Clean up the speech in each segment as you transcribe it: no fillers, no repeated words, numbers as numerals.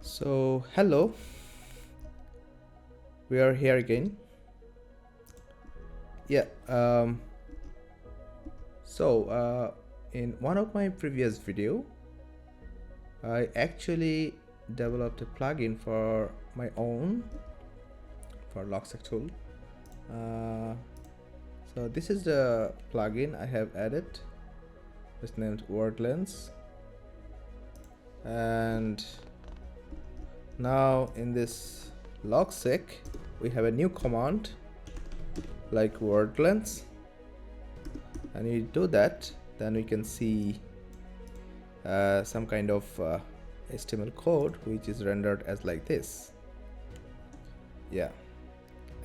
So hello, we are here again. Yeah. In one of my previous video, I actually developed a plugin for my own for LogSeq tool. So this is the plugin I have added. It's named WordLens, and now in this LogSeq we have a new command like WordLens, and you do that, then we can see some kind of HTML code which is rendered as like this. Yeah,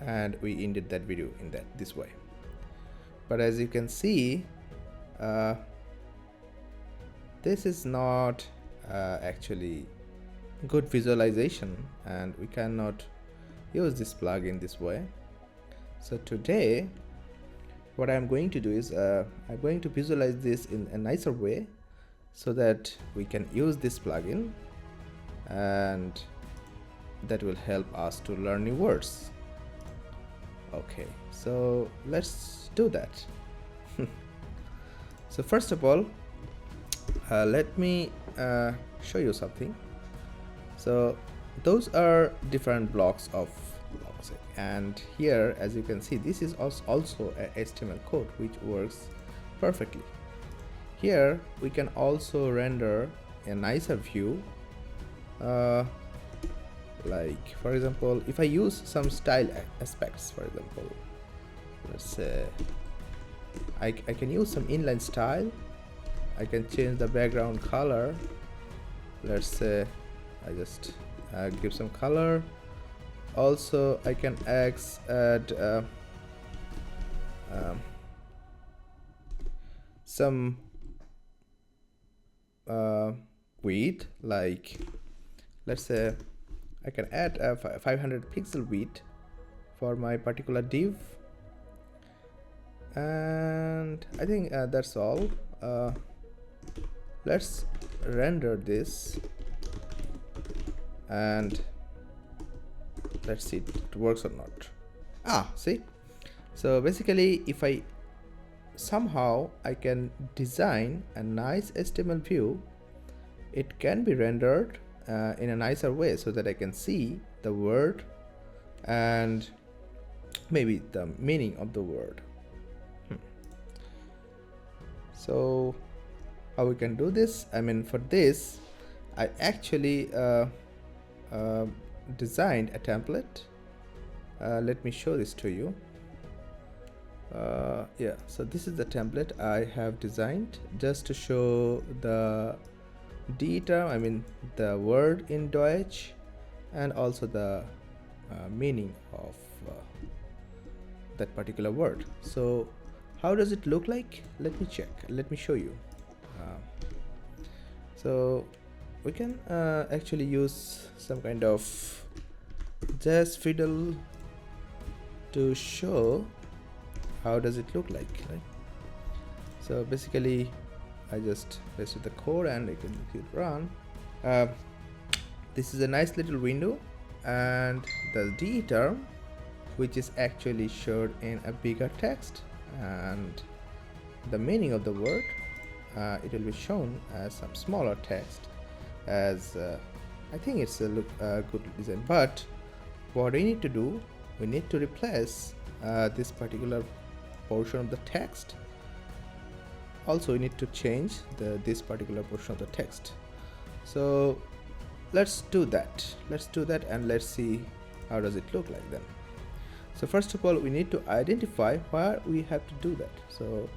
and we ended that video in this way. But as you can see, this is not actually good visualization, and we cannot use this plugin this way. So today what I'm going to do is I'm going to visualize this in a nicer way so that we can use this plugin, and that will help us to learn new words. Okay, so let's do that. So first of all, let me show you something. So those are different blocks of LogSeq, and here, as you can see, this is also a HTML code which works perfectly. Here we can also render a nicer view, like for example, if I use some style aspects, for example, let's say I can use some inline style. I can change the background color. Let's say I just give some color. Also I can add some width, like let's say I can add a 500 pixel width for my particular div, and I think that's all. Let's render this and let's see if it works or not. See, so basically if I somehow I can design a nice HTML view, it can be rendered in a nicer way so that I can see the word and maybe the meaning of the word. So how we can do this? I mean, for this I actually designed a template. Let me show this to you. Yeah, so this is the template I have designed just to show the D term, I mean the word in Deutsch, and also the meaning of that particular word. So how does it look like? Let me check, let me show you. So we can actually use some kind of jazz fiddle to show how does it look like, right? So basically I just paste the code and I can hit run. This is a nice little window, and the D term, which is actually showed in a bigger text, and the meaning of the word, it will be shown as some smaller text, as I think it's a good design. But what we need to do, we need to replace this particular portion of the text. Also we need to change this particular portion of the text. So let's do that, and let's see how does it look like then. So first of all, we need to identify where we have to do that. So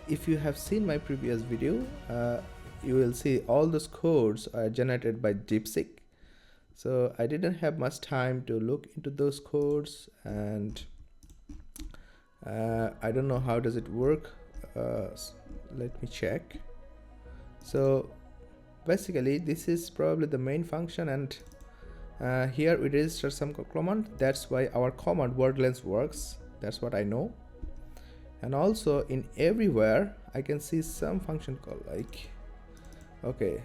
if you have seen my previous video, you will see all those codes are generated by DeepSeek. So I didn't have much time to look into those codes, and I don't know how does it work. Let me check. So basically this is probably the main function, and here we register some command. That's why our command WordLens works. That's what I know. And also in everywhere I can see some function called like, okay,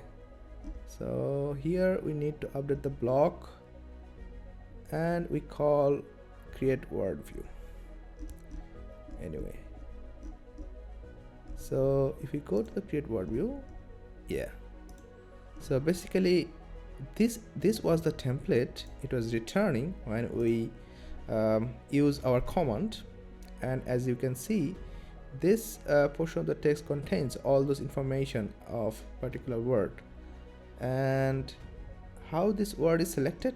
So here we need to update the block, and we call create word view. Anyway, so if we go to the create word view, yeah, so basically this was the template it was returning when we use our command. And as you can see, this portion of the text contains all those information of particular word, and how this word is selected,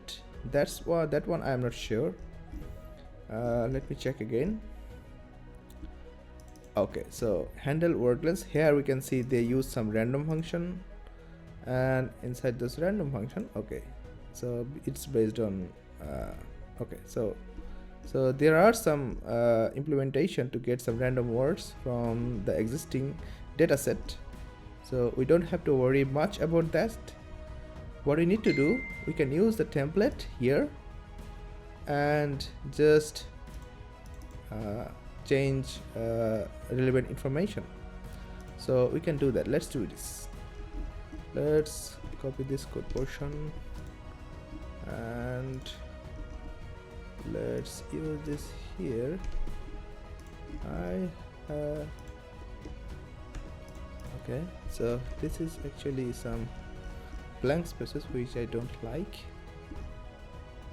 that one I am not sure. Let me check again. Okay, so handle word length, here we can see they use some random function, and inside this random function, okay, so it's based on okay, so there are some implementation to get some random words from the existing dataset, so we don't have to worry much about that. What we need to do, we can use the template here and just change relevant information. So we can do that. Let's do this. Let's copy this code portion and let's use this here. Okay, so this is actually some blank spaces which I don't like,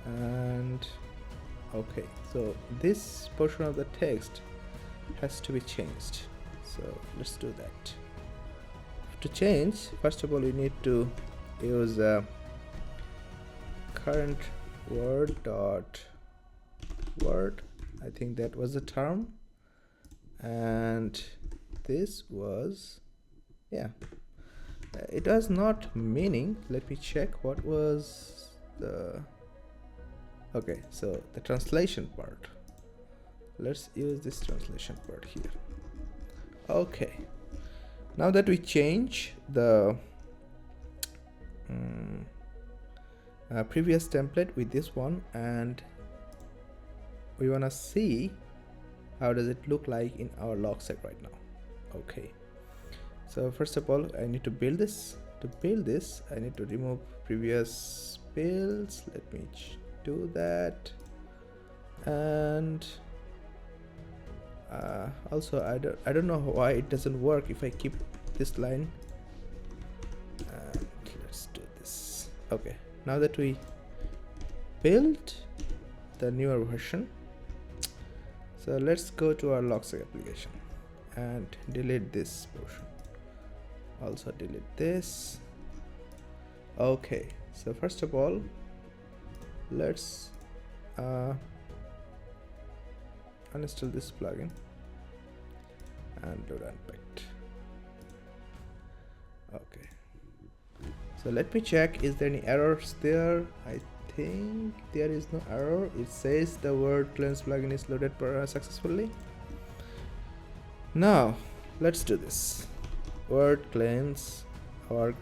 and okay, so this portion of the text has to be changed, so let's do that. To change, first of all, we need to use current word dot word, I think that was the term, and this was, yeah, it was not meaning. Let me check what was the, okay, so the translation part, let's use this translation part here. Okay, now that we change the previous template with this one, and we want to see how does it look like in our LogSeq right now. Okay, so first of all, I need to build this. To build this, I need to remove previous builds. Let me do that. And also I don't know why it doesn't work if I keep this line. And let's do this. Okay, now that we built the newer version, so let's go to our LogSeq application and delete this portion. Also delete this. Okay, so first of all, let's uninstall this plugin and load unpacked. Okay, so let me check, is there any errors there? I think there is no error. It says the word cleanse plugin is loaded successfully. Now let's do this. Word cleanse, our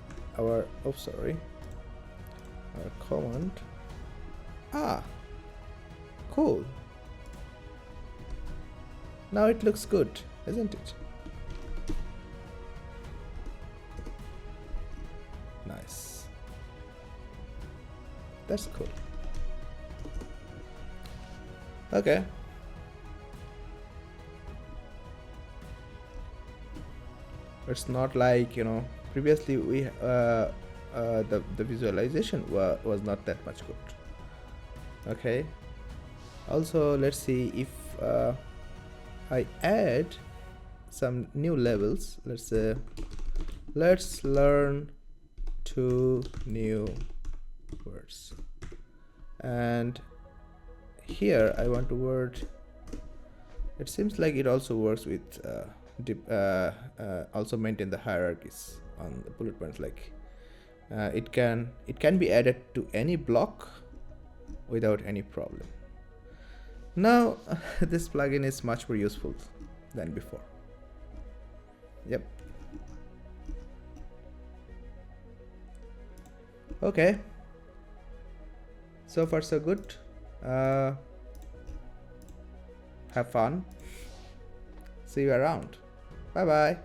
command. Cool. Now it looks good, isn't it? Nice. That's cool. Okay. It's not like, you know, previously we the visualization was not that much good. Okay, also let's see if I add some new levels. Let's say let's learn 2 new words, and here I want a word. It seems like it also works with also maintain the hierarchies on the bullet points, like it can be added to any block without any problem. Now this plugin is much more useful than before. Yep. Okay, so far so good. Have fun. See you around. Bye bye.